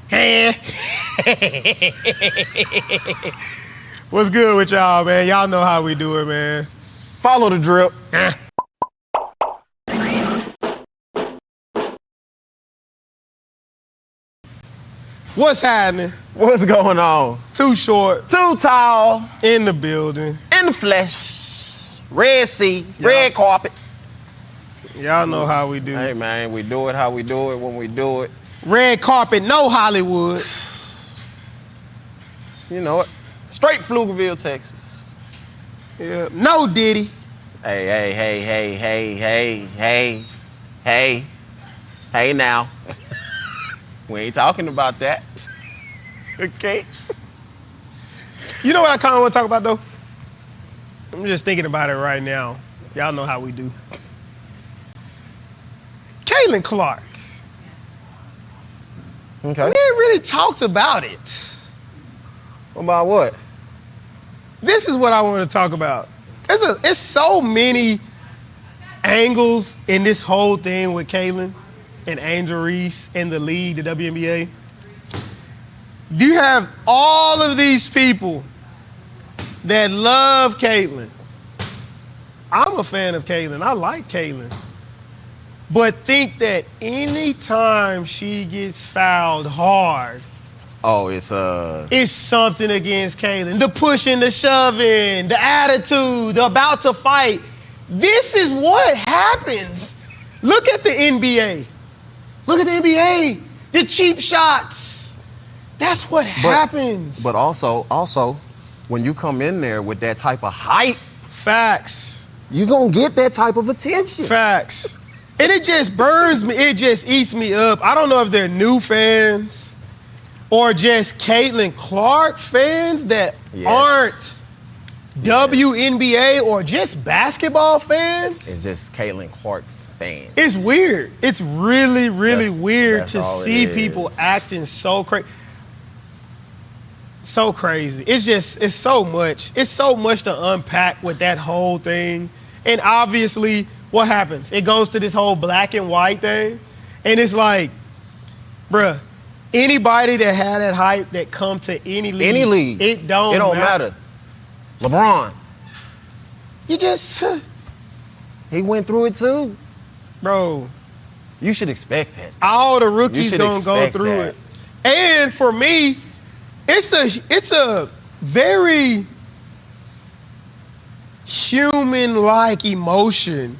Hey. What's good with y'all, man? Y'all know how we do it, man. Follow the drip. What's happening? What's going on? Too short. Too tall. In the building. In the flesh. Red Sea. Red carpet. Y'all know how we do. Hey, man, we do it how we do it when we do it. Red carpet, no Hollywood. You know it. Straight Pflugerville, Texas. Yeah. No Diddy. Hey now. We ain't talking about that. Okay? You know what I kind of want to talk about, though? I'm just thinking about it right now. Y'all know how we do. Caitlin Clark. Okay. We ain't really talked about it. About what? This is what I want to talk about. It's so many angles in this whole thing with Caitlin and Angel Reese and the league, the WNBA. You have all of these people that love Caitlin. I'm a fan of Caitlin. I like Caitlin. But think that anytime she gets fouled hard, Oh, it's something against Caitlin. The pushing, the shoving, the attitude, the about to fight. This is what happens. Look at the NBA. Look at the NBA. The cheap shots. That's what happens. But also, when you come in there with that type of hype, Facts. you gonna get that type of attention. Facts. And it just burns me. It just eats me up. I don't know if they're new fans or just Caitlin Clark fans that aren't WNBA or just basketball fans. It's just Caitlin Clark fans. It's weird. It's really, really weird that's to all it see is. people acting so crazy. So crazy. It's so much. It's so much to unpack with that whole thing. And obviously, what happens? It goes to this whole black and white thing. And it's like, bruh, anybody that had that hype that come to any league, it don't matter. LeBron, you just, he went through it too. bro, You should expect that. all the rookies should gonna go expect through that. it. And for me, it's a very human-like emotion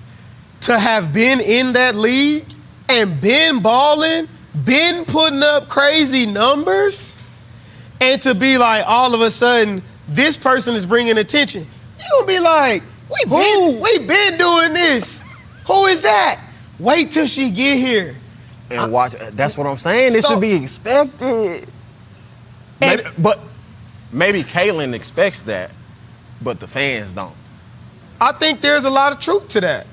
to have been in that league and been balling, been putting up crazy numbers, and to be like, all of a sudden, this person is bringing attention. You gonna be like, we been doing this. Who is that? Wait till she get here. And watch, that's what I'm saying. It So- should be expected. And- But maybe Caitlin expects that, but the fans don't. I think there's a lot of truth to that.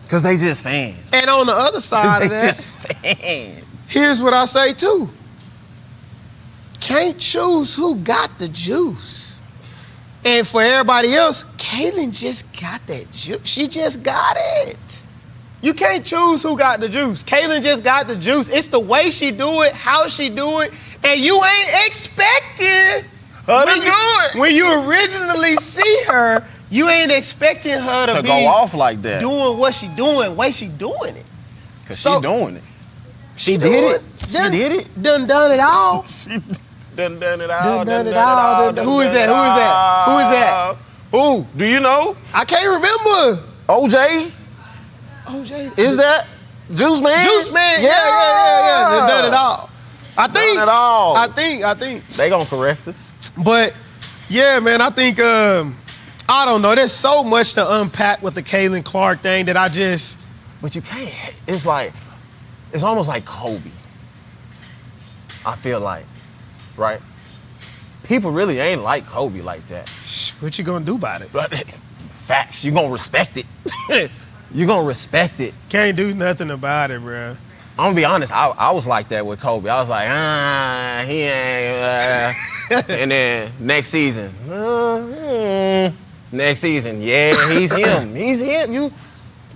Because they just fans. And on the other side They of that, just fans. here's what I say too. Can't choose who got the juice. And for everybody else, Caitlin just got that juice. She just got it. You can't choose who got the juice. Caitlin just got the juice. It's the way she do it, how she do it, and you ain't expecting Her to do it. When you originally see her, you ain't expecting her to To be go off like that. doing what she doing, way she doing it. Because So- she doing it. She did it. She did it. Done it all. She done it all. Done it all. Who is that? Who is that? Who is that? Who? Do you know? I can't remember. OJ? OJ. Is that Juice Man? Juice Man. Yeah. They done it all. I think. Done it all. I think. They gonna correct us. But yeah, man, I think I don't know. There's so much to unpack with the Caitlin Clark thing that I just. But you can't. It's like, it's almost like Kobe. I feel like, right? People really ain't like Kobe like that. What you gonna do about it? But facts, you gonna respect it. You gonna respect it. Can't do nothing about it, bro. I'm gonna be honest, I was like that with Kobe. I was like, he ain't. And then next season, yeah, he's him. He's him.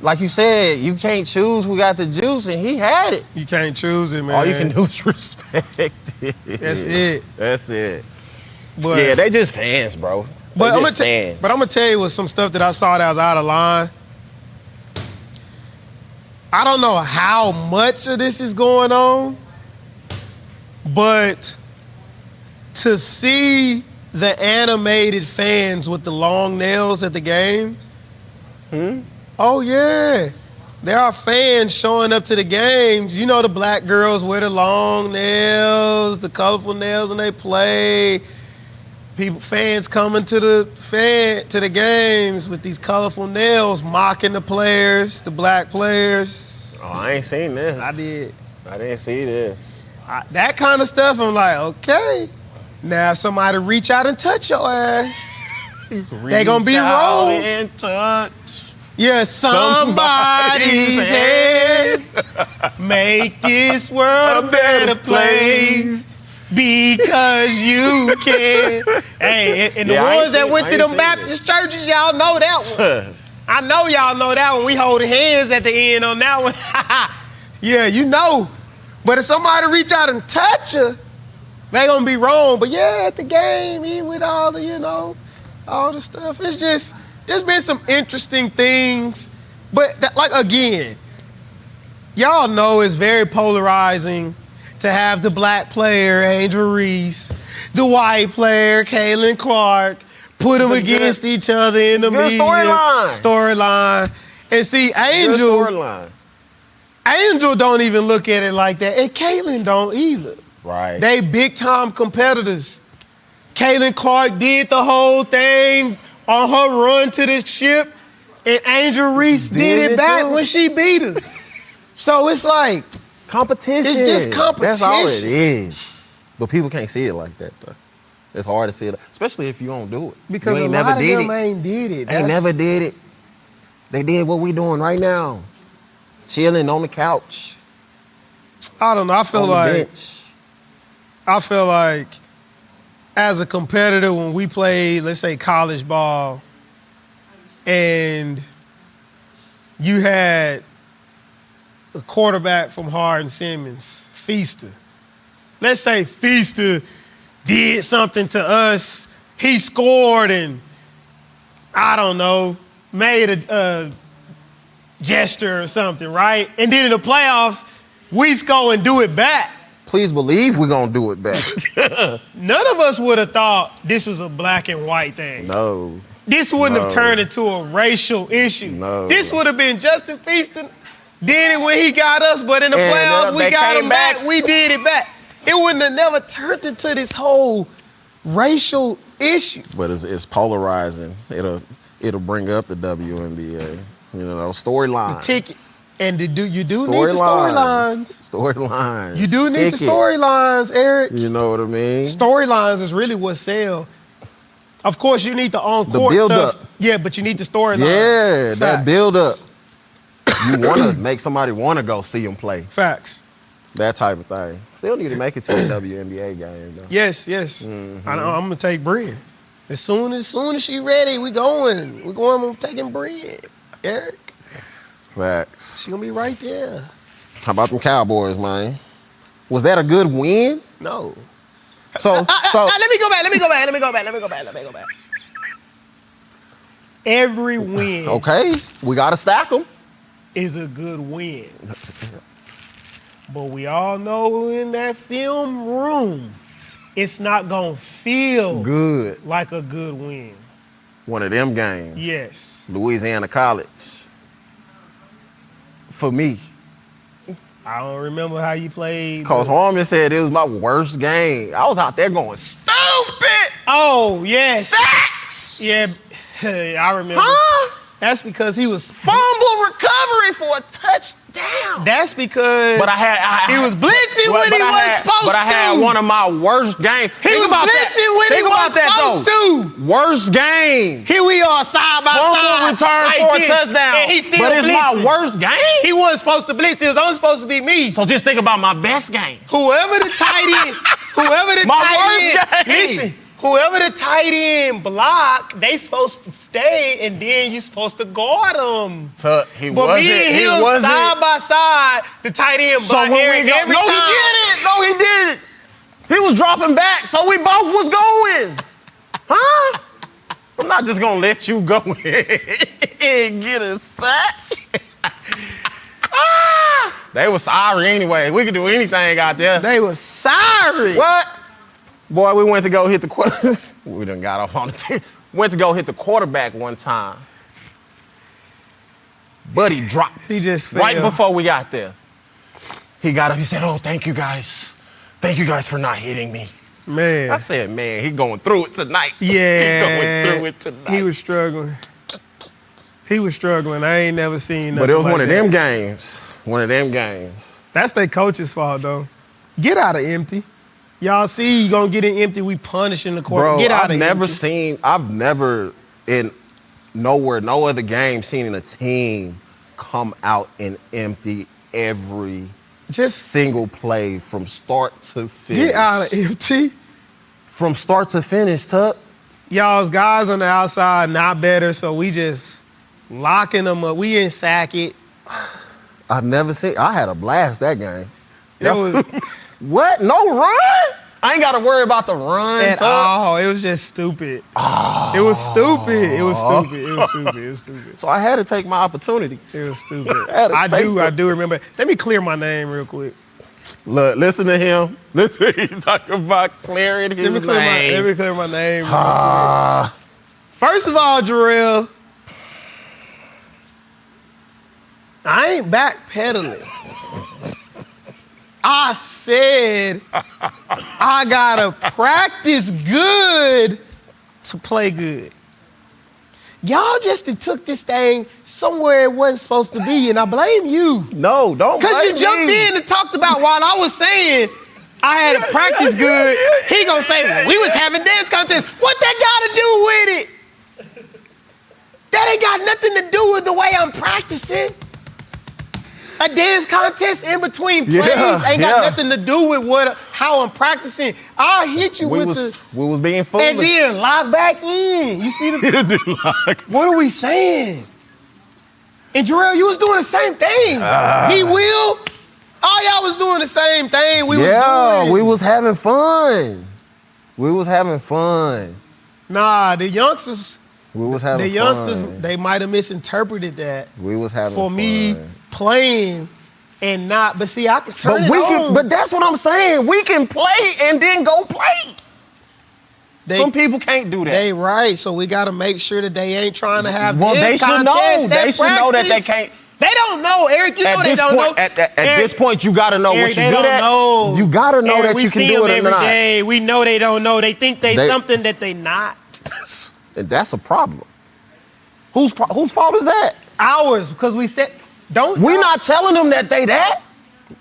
like you said, you can't choose who got the juice, and he had it. You can't choose it, man. All you can do is respect it. That's it. That's it. But, Yeah, they just fans, bro. But I'm fans. gonna tell you with some stuff that I saw that was out of line. I don't know how much of this is going on, but to see the animated fans with the long nails at the games. Oh yeah. There are fans showing up to the games. You know the black girls wear the long nails, the colorful nails when they play. Fans coming to the games with these colorful nails, mocking the players, the black players. Oh, I ain't seen this. I did. I didn't see this. That kind of stuff, I'm like, okay. Now if somebody reach out and touch your ass, they gonna be wrong. In touch. Yeah, somebody's head. Make this world a better place. Because you can. Hey, and the ones that went to them Baptist churches, y'all know that one. I know y'all know that one. We holding hands at the end on that one. Yeah, you know. But if somebody reach out and touch you, they gonna be wrong. But yeah, at the game, even with all the, all the stuff, it's just, there's been some interesting things. But again, y'all know it's very polarizing to have the black player, Angel Reese, the white player, Caitlin Clark, put them against each other in the media. Storyline. And see, Angel don't even look at it like that, and Caitlin don't either. Right. They big time competitors. Caitlin Clark did the whole thing on her run to the ship, and Angel Reese did it back when she beat us. So it's like, competition. It's just competition. That's all it is. But people can't see it like that, though. It's hard to see it, especially if you don't do it. Because a lot of them ain't did it. They never did it. They did what we doing right now. Chilling on the couch. I don't know. I feel like as a competitor, when we played, let's say, college ball, and you had a quarterback from Hardin-Simmons, Feaster. Let's say Feaster did something to us. He scored and, I don't know, made a gesture or something, right? And then in the playoffs, we score and do it back. Please believe we're going to do it back. None of us would have thought this was a black and white thing. No. This wouldn't have turned into a racial issue. No. This would have been Justin Feaster did it when he got us, but in the playoffs, we got him back. We did it back. It wouldn't have never turned into this whole racial issue. But it's polarizing. It'll bring up the WNBA. Storylines. The ticket. And you do need the storylines. Storylines. You do need the storylines, Eric. You know what I mean? Storylines is really what sell. Of course, you need the on-court build stuff. up. Yeah, but you need the storyline. Yeah, Facts. that build up. You want to make somebody want to go see them play. Facts. That type of thing. Still need to make it to a WNBA game, though. Yes. Mm-hmm. I'm going to take Brian. As soon as she ready, we going. I'm taking Brian. Eric. Facts. She going to be right there. How about them Cowboys, man? Was that a good win? No. So let me go back. Every win. Okay, we got to stack them. Is a good win. But we all know in that film room, it's not going to feel good like a good win. One of them games. Yes. Louisiana College. For me. I don't remember how you played. Because Harmon said it was my worst game. I was out there going stupid. Oh, yes. Sacks. Yeah, I remember. Huh? That's because he was fumble recovery for a touchdown. That's because he was blitzing when he wasn't supposed to. But I had one of my worst games. He was blitzing when he wasn't supposed to. Worst game. Here we are side by side. Return for a touchdown. And he's still but it's blitzing. my worst game. He wasn't supposed to blitz. It was only supposed to be me. So just think about my best game. Whoever the tight end, whoever the tight end block, they supposed to stay, and then you supposed to guard them. He But wasn't. me and He him wasn't. side by side, the tight end So block when Eric we go, every no, time. he didn't. No, he didn't. He was dropping back, so we both was going. Huh? I'm not just gonna let you go and get a sack. They was sorry anyway. We could do anything out there. They were sorry. What? Boy, we went to go hit the quarter. We done got off on the team. Went to go hit the quarterback one time. Buddy dropped. He just fell. Right before we got there. He got up, he said, "Oh, thank you guys. Thank you guys for not hitting me." Man. I said, man, he going through it tonight. Yeah. He going through it tonight. He was struggling. He was struggling. I ain't never seen nothing But it was like one of that. them games. One of them games. That's their coach's fault, though. Get out of empty. Y'all see you gonna get in empty, we punishing the court. Bro, Get out I've of never empty. I've never in no other game seen a team come out and empty every single play from start to finish. Get out of empty. From start to finish, Tuck. Y'all's guys on the outside not better, so we just locking them up. We didn't sack it. I've never seen. I had a blast that game. It was What? No run? I ain't got to worry about the run. at Tuck. all. It was just stupid. It was stupid. It was stupid. It was stupid. It was stupid. So I had to take my opportunities. It was stupid. Had to I take do them. remember. Let me clear my name real quick. Look, listen to him. Listen, he talking about clearing his Let name. me clear my name. real quick. Ah. First of all, Jarrell, I ain't backpedaling. I said I gotta practice good to play good. Y'all just took this thing somewhere it wasn't supposed to be, and I blame you. No, don't Because blame you jumped me. in and talked about while I was saying I had to practice good, he gonna say, well, we was having dance contests. What that gotta do with it? That ain't got nothing to do with the way I'm practicing. A dance contest in between plays ain't got nothing to do with how I'm practicing. I'll hit you We with was being foolish. and then lock back in. You see the What are we saying? And Jarrell, you was doing the same thing. He will. All y'all was doing the same thing. We was having fun. We was having fun. Nah, the youngsters, We was having fun. they might have misinterpreted that We was having for fun. me playing and not. But see, I can turn But it we on. can. But that's what I'm saying. We can play and then go play. Some people can't do that. They right, so we got to make sure that they ain't trying to have. Well, dance they should know. contests They at should know that they practice. can't. They don't know, Eric. You know they At this don't point, know. at Eric, this point, you got to know Eric, what you they do don't that. know. You got to know Eric, that we you can see do them it or every not. day. We know they don't know. They think they They- something that they not. And that's a problem. Whose fault is that? Ours, because we said don't. We're not telling them that they that.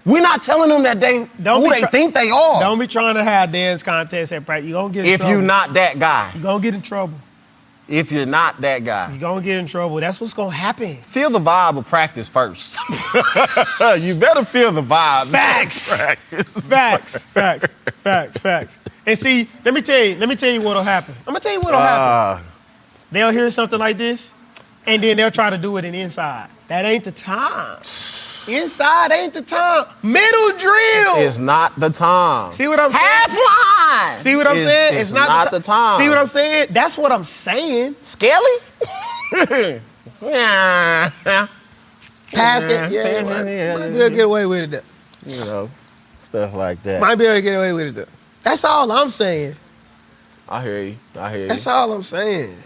We're not telling them that they Don't who be they try- think they are. Don't be trying to have dance contests at practice. You gonna get in If trouble. you're not that guy. You gonna get in trouble. If you're not that guy. You gonna get in trouble. That's what's gonna happen. Feel the vibe of practice first. You better feel the vibe. Facts. Practice. Facts. And see, let me tell you what'll happen. I'm gonna tell you what'll happen. They'll hear something like this, and then they'll try to do it in inside. That ain't the time. Inside ain't the time. Middle drill. It's not the time. See what I'm saying? Half line. See what I'm saying? It's not the time. See what I'm saying? That's what I'm saying. Skelly? Yeah. Pass it. Yeah, might be able to get away with it. Though. You know, stuff like that. Might be able to get away with it. Though. That's all I'm saying. I hear you. That's all I'm saying.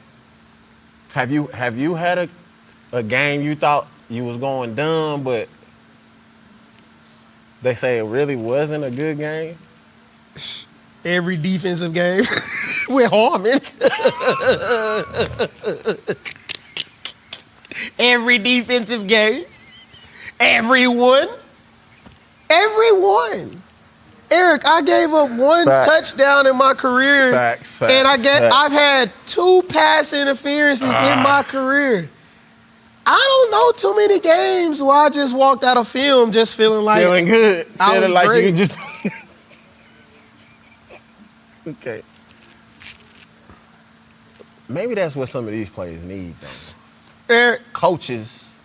Have you had a game you thought you was going dumb, but they say it really wasn't a good game? Every defensive game with Harmon. Every defensive game. Everyone. Eric, I gave up one Facts. touchdown in my career. Facts. And I've had 2 pass interferences in my career. I don't know too many games where I just walked out of film just feeling like Feeling good. I Feeling was like great. you just. Okay. maybe that's what some of these players need, though. Eric, Coaches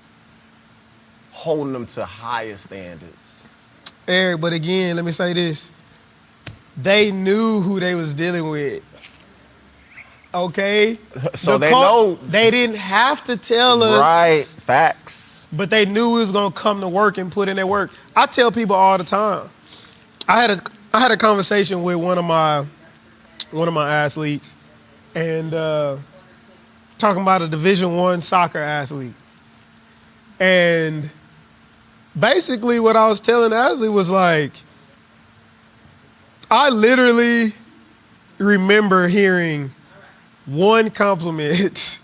holding them to higher standards. but again, let me say this. They knew who they was dealing with. Okay? So they know. They didn't have to tell us. Right, facts. But they knew we was gonna come to work and put in their work. I tell people all the time. I had a conversation with one of my athletes, and talking about a Division I soccer athlete. And basically what I was telling the athlete was like, I literally remember hearing one compliment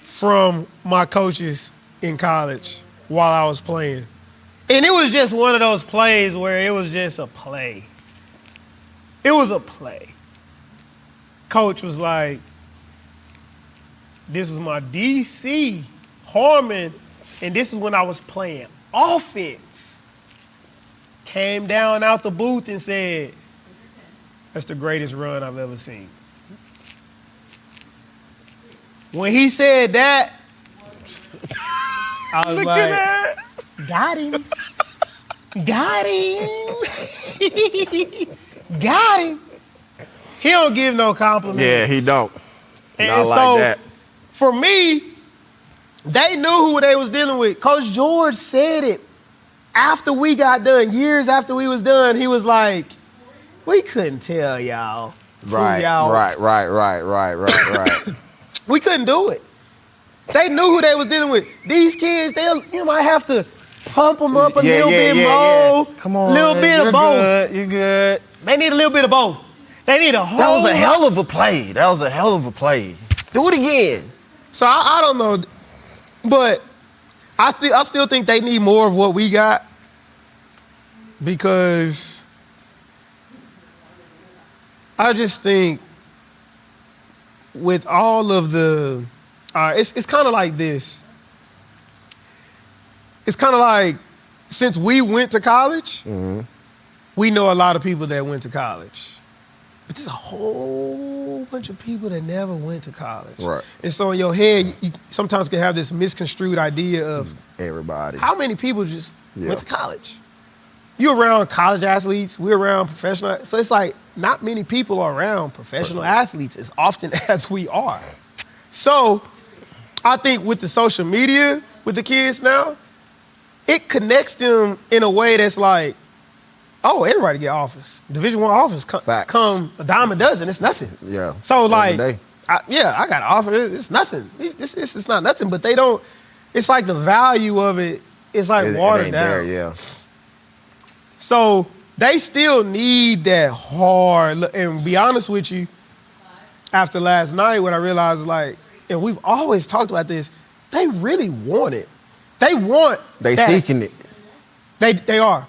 from my coaches in college while I was playing. And it was just one of those plays where it was just a play. It was a play. Coach was like, this is my DC, Harmon, and this is when I was playing offense. Came down out the booth and said, that's the greatest run I've ever seen. When he said that, I was like, got him. Got him. Got him. He don't give no compliments. Yeah, he don't. And Not so, like that. for me, they knew who they was dealing with. Coach George said it after we got done, years after we was done. He was like, we couldn't tell y'all. Right. We couldn't do it. They knew who they was dealing with. These kids, you might have to pump them up a little bit more. Come on, little bit of both. Good. You're good. They need a little bit of both. They need a whole That was a lot. hell of a play. Do it again. So I don't know, but I still think they need more of what we got, because I just think with all of the, it's kind of like this. It's kind of like, since we went to college, we know a lot of people that went to college. But there's a whole bunch of people that never went to college. Right. And so in your head, you sometimes can have this misconstrued idea of Everybody. how many people just went to college. You're around college athletes, we're around professional. So it's like not many people are around professional athletes as often as we are. So I think with the social media, with the kids now, it connects them in a way that's like, oh, everybody get offers. Division I offers come a dime a dozen. It's nothing. Yeah. So like, day. I got an offer. It's nothing. It's not nothing. But they don't. It's like the value of it is like watered ain't down. there, yeah. So they still need that hard. And be honest with you, after last night, what I realized is like, and we've always talked about this, they really want it. They want. They that. seeking it. They are.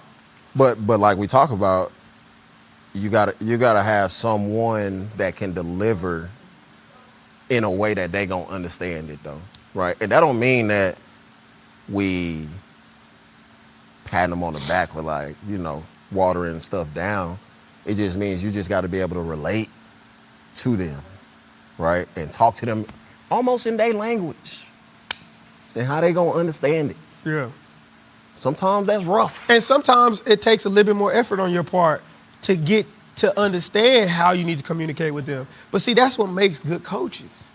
But like we talk about, you gotta have someone that can deliver in a way that they gonna understand it though, right? And that don't mean that we pat them on the back with like, watering stuff down. It just means you just got to be able to relate to them, right? And talk to them almost in their language and how they gonna understand it. Yeah. Sometimes that's rough. And sometimes it takes a little bit more effort on your part to get to understand how you need to communicate with them. But see, that's what makes good coaches.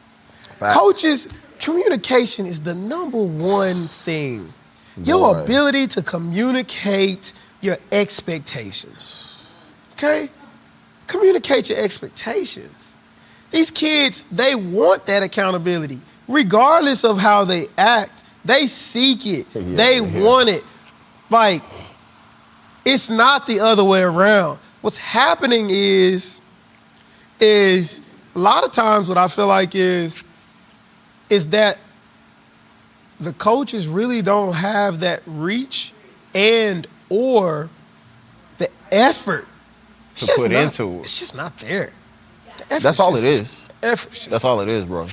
Facts. Coaches, communication is the number one thing. Your Boy. ability to communicate your expectations. Okay? Communicate your expectations. These kids, they want that accountability. Regardless of how they act, they seek it. They want it. Like, it's not the other way around. What's happening is a lot of times what I feel like is that the coaches really don't have that reach and or the effort to put into it. It's just not there. That's all it is. Effort. That's all it is, bro.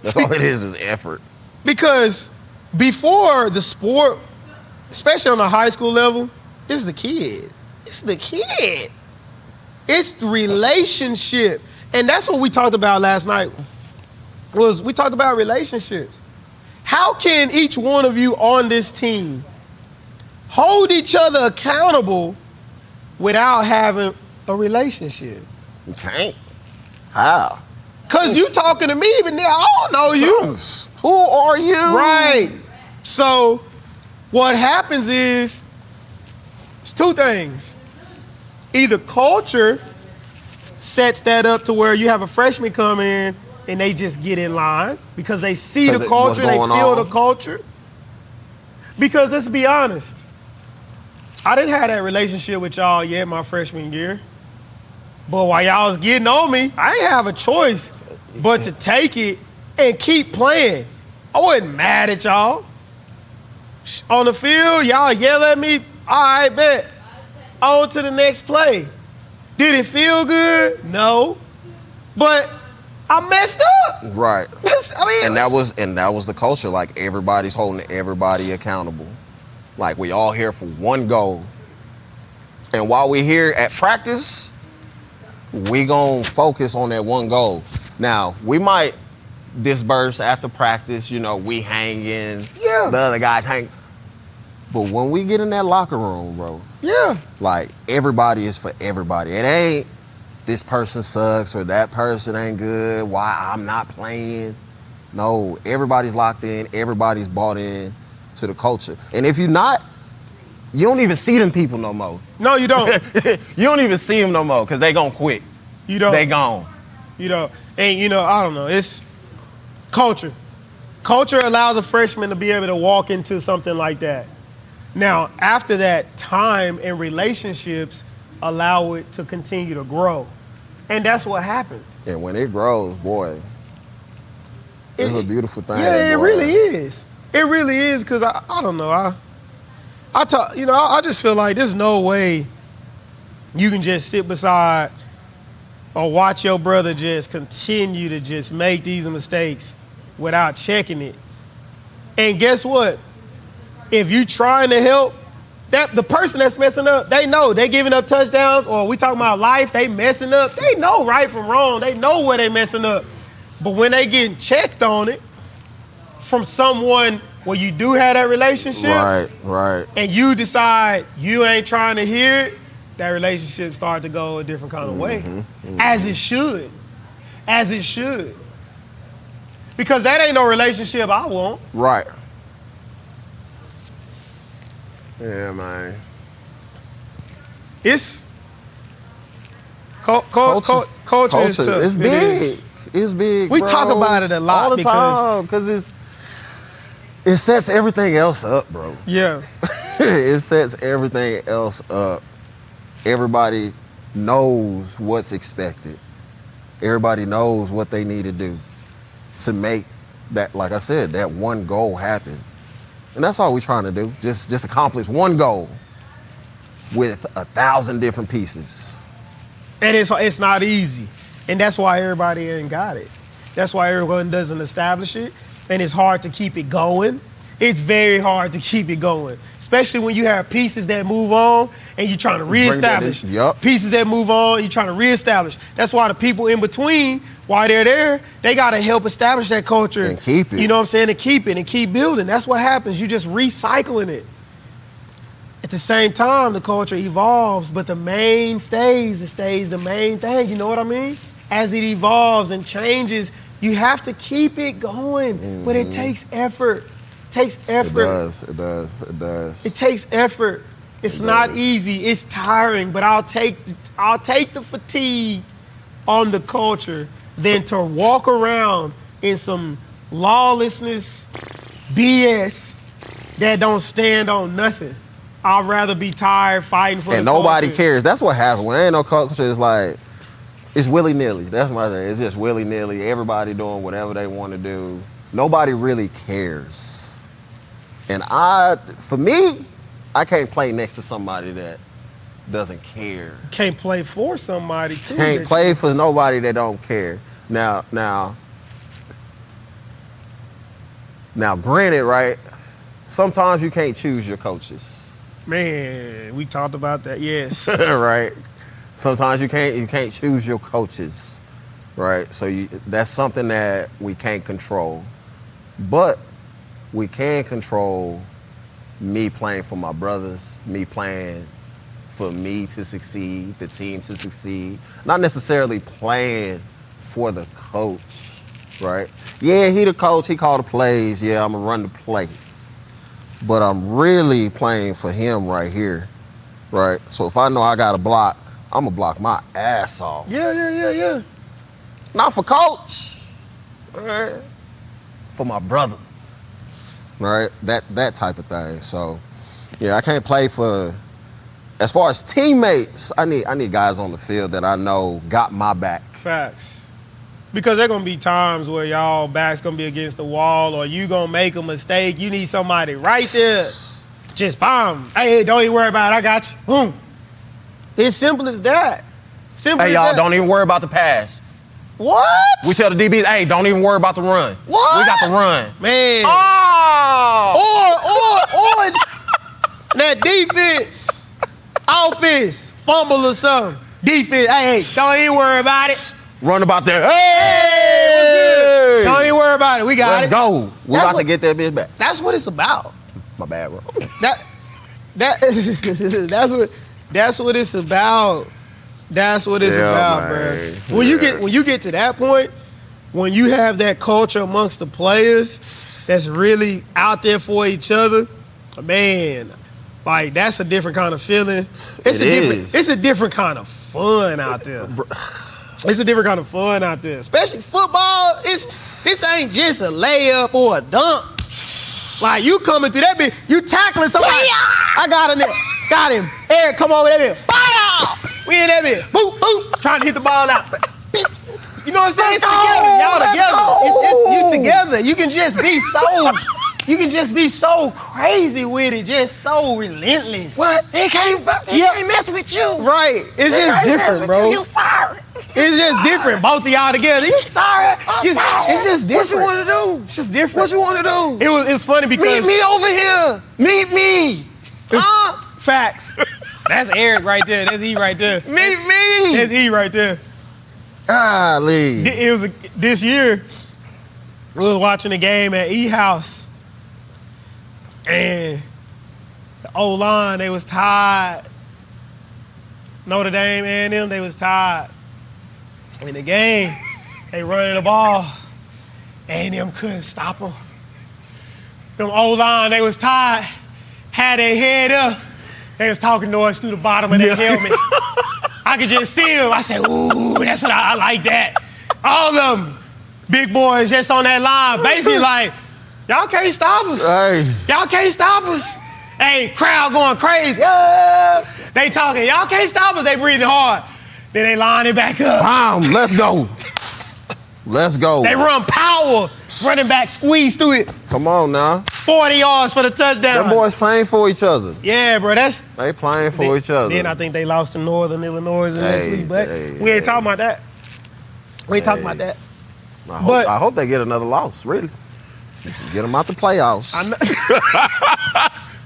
That's all it is effort. Because before the sport, especially on the high school level, it's the kid. It's the kid. It's the relationship. And that's what we talked about last night was we talked about relationships. How can each one of you on this team hold each other accountable without having a relationship? You can't. How? Cause you talking to me, but now I don't know you. Who are you? Right. So what happens is it's two things. Either culture sets that up to where you have a freshman come in and they just get in line because they see the culture, they feel the culture. Because let's be honest, I didn't have that relationship with y'all yet my freshman year. But while y'all was getting on me, I didn't have a choice but to take it and keep playing. I wasn't mad at y'all. On the field, y'all yell at me, all right, bet. On to the next play. Did it feel good? No. But I messed up. Right. I mean, and that was the culture. Like everybody's holding everybody accountable. Like we all here for one goal. And while we're here at practice, we gonna focus on that one goal. Now, we might disperse after practice, we hanging, Yeah. the other guys hang. But when we get in that locker room, bro, yeah. like everybody is for everybody. It ain't this person sucks or that person ain't good, why I'm not playing. No, everybody's locked in, everybody's bought in to the culture. And if you're not, you don't even see them people no more. No, you don't. You don't even see them no more because they gonna quit. You don't. They gone. You know, and I don't know. It's culture. Culture allows a freshman to be able to walk into something like that. Now, after that, time and relationships allow it to continue to grow. And that's what happened. And when it grows, boy, it's a beautiful thing. Yeah, it boy. really is. It really is, because I don't know. I just feel like there's no way you can just sit beside or watch your brother just continue to just make these mistakes without checking it. And guess what? If you trying to help, that the person that's messing up, they know they giving up touchdowns, or we talking about life, they messing up. They know right from wrong. They know where they messing up. But when they getting checked on it from someone where you do have that relationship, right, and you decide you ain't trying to hear it, that relationship start to go a different kind of way. As it should. As it should. Because that ain't no relationship I want. right. Yeah, man. It's culture is tough. It's big. It's big. We bro. talk about it a lot all the time because it sets everything else up, bro. Yeah. It sets everything else up. Everybody knows what's expected. Everybody knows what they need to do to make that, like I said, that one goal happen. And that's all we're trying to do. Just accomplish one goal with 1,000 different pieces. And it's not easy. And that's why everybody ain't got it. That's why everyone doesn't establish it. And it's hard to keep it going. It's very hard to keep it going. Especially when you have pieces that move on and you're trying to reestablish. Yup. Pieces that move on, you're trying to reestablish. That's why the people in between, while they're there, they got to help establish that culture. And keep it. You know what I'm saying? And keep it and keep building. That's what happens. You just recycling it. At the same time, the culture evolves, but the main stays. It stays the main thing. You know what I mean? As it evolves and changes, you have to keep it going. But it takes effort. It takes effort. It does. It takes effort. It's not easy. It's tiring. But I'll take the fatigue on the culture than to walk around in some lawlessness BS that don't stand on nothing. I'd rather be tired fighting for And the nobody culture. cares. That's what happens. When there ain't no culture, it's like, it's willy-nilly. That's my thing. It's just willy-nilly. Everybody doing whatever they want to do. Nobody really cares. And for me, I can't play next to somebody that doesn't care. Can't play for somebody too. Can't play for nobody that don't care. Now, granted, right? Sometimes you can't choose your coaches. Man, we talked about that. Yes. Right? Sometimes you can't choose your coaches. right? So that's something that we can't control. But we can control me playing for my brothers, me playing for me to succeed, the team to succeed. Not necessarily playing for the coach, right? Yeah, he the coach, he call the plays. Yeah, I'm gonna run the play. But I'm really playing for him right here, right? So if I know I got to block, I'm gonna block my ass off. Yeah. Not for coach, right? For my brother, right? That type of thing. So, yeah, I can't play for. As far as teammates, I need guys on the field that I know got my back. Facts. Because there gonna be times where y'all back's gonna be against the wall, or you gonna make a mistake. You need somebody right there. Just bomb. Hey, don't even worry about it. I got you. Boom. It's simple as that. Simple Hey, as y'all, that. don't even worry about the pass. What? We tell the DBs, hey, don't even worry about the run. What? We got the run. Man. Oh! Or that defense, offense, fumble or something. Defense, hey, don't even worry about it. Run about there. Hey! Don't even worry about it. We got Let's it. go. We about to get that bitch back. That's what it's about. My bad, bro. That's what it's about. That's what it's about, man. bro. When you get to that point, when you have that culture amongst the players that's really out there for each other, man, like that's a different kind of feeling. It's a different kind of fun out there. It's a different kind of fun out there. Especially football, this ain't just a layup or a dunk. Like you coming through that bitch, you tackling somebody. I got him. Eric, come over there. Fire! We in that bitch. Boop, boop. Trying to hit the ball out. You know what I'm saying? It's together. Y'all together. You together. You can just be so crazy with it. Just so relentless. What? He can't mess with you. Right. It's just different, bro. You sorry. It's just different. Both of y'all together. You sorry. It's just different. What you want to do? It's just different. What you want to do? It's funny because Meet me over here. Meet me. Facts. That's Eric right there. That's E right there. Meet me. That's E right there. Golly. It was this year. We was watching the game at E House, and the O-line, they was tired. Notre Dame and them, they was tired. In the game, they running the ball, and them couldn't stop them. Them O-line, they was tired, had their head up. They was talking noise through the bottom of their helmet. I could just see them. I said, ooh, that's what I like that. All of them, big boys just on that line, basically like, y'all can't stop us. Hey. Y'all can't stop us. Hey, crowd going crazy. They talking, y'all can't stop us. They breathing hard. Then they line it back up. Bam, let's go. Let's go. They run power. Running back squeeze through it. Come on now. 40 yards for the touchdown. Them boys playing for each other. Yeah, bro, They playing for each other. Then I think they lost to Northern Illinois next week, but we ain't talking about that. We ain't talking about that. I hope they get another loss, really. Get them out the playoffs.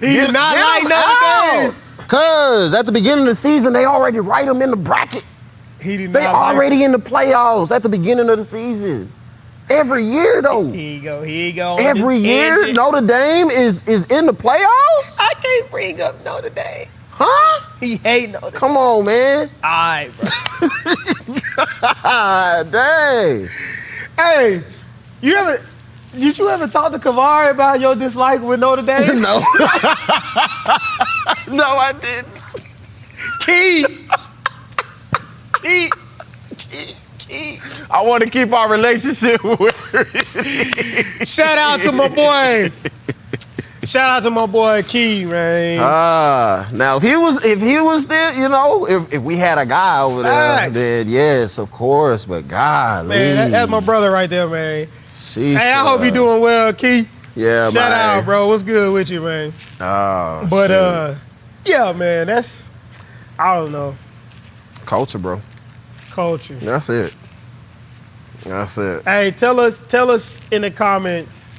He did not like Notre Dame. Because at the beginning of the season, they already write them in the bracket. He did not They already in the playoffs at the beginning of the season. Every year, though. Here you go. Every year, Notre Dame is in the playoffs? I can't bring up Notre Dame. Huh? He hate Notre Dame. Come on, man. All right, bro. God dang. Hey, did you ever talk to Kavari about your dislike with Notre Dame? No. No, I didn't. Key. I want to keep our relationship with Shout out to my boy. Shout out to my boy Key, man. Now if he was still, if we had a guy over there, Facts. then yes, of course. But golly, Man, that's my brother right there, man. Sheesh, Hey, I hope you doing well, Key. Yeah, Shout man. out, bro. What's good with you, man? Oh, But shit. yeah, man, I don't know, Culture, bro. culture. That's it. That's it. Hey, tell us in the comments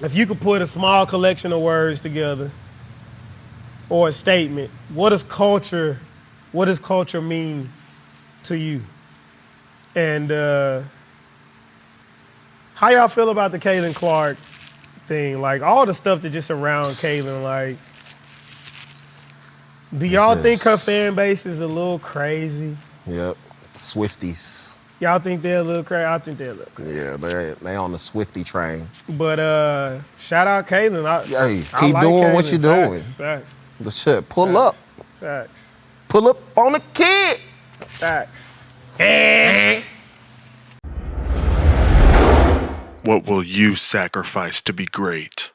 if you could put a small collection of words together or a statement. What does culture mean to you? And how y'all feel about the Caitlin Clark thing? Like all the stuff that just around Caitlin, like, do y'all think her fan base is a little crazy? Yep. Swifties. Y'all think they're a little crazy? I think they're a little crazy. Yeah, they on the Swifty train. But shout out Caitlin. Hey, I keep like doing Caitlin. what you're doing. Facts. The shit. Pull up. Facts. Pull up on the kid. Facts. What will you sacrifice to be great?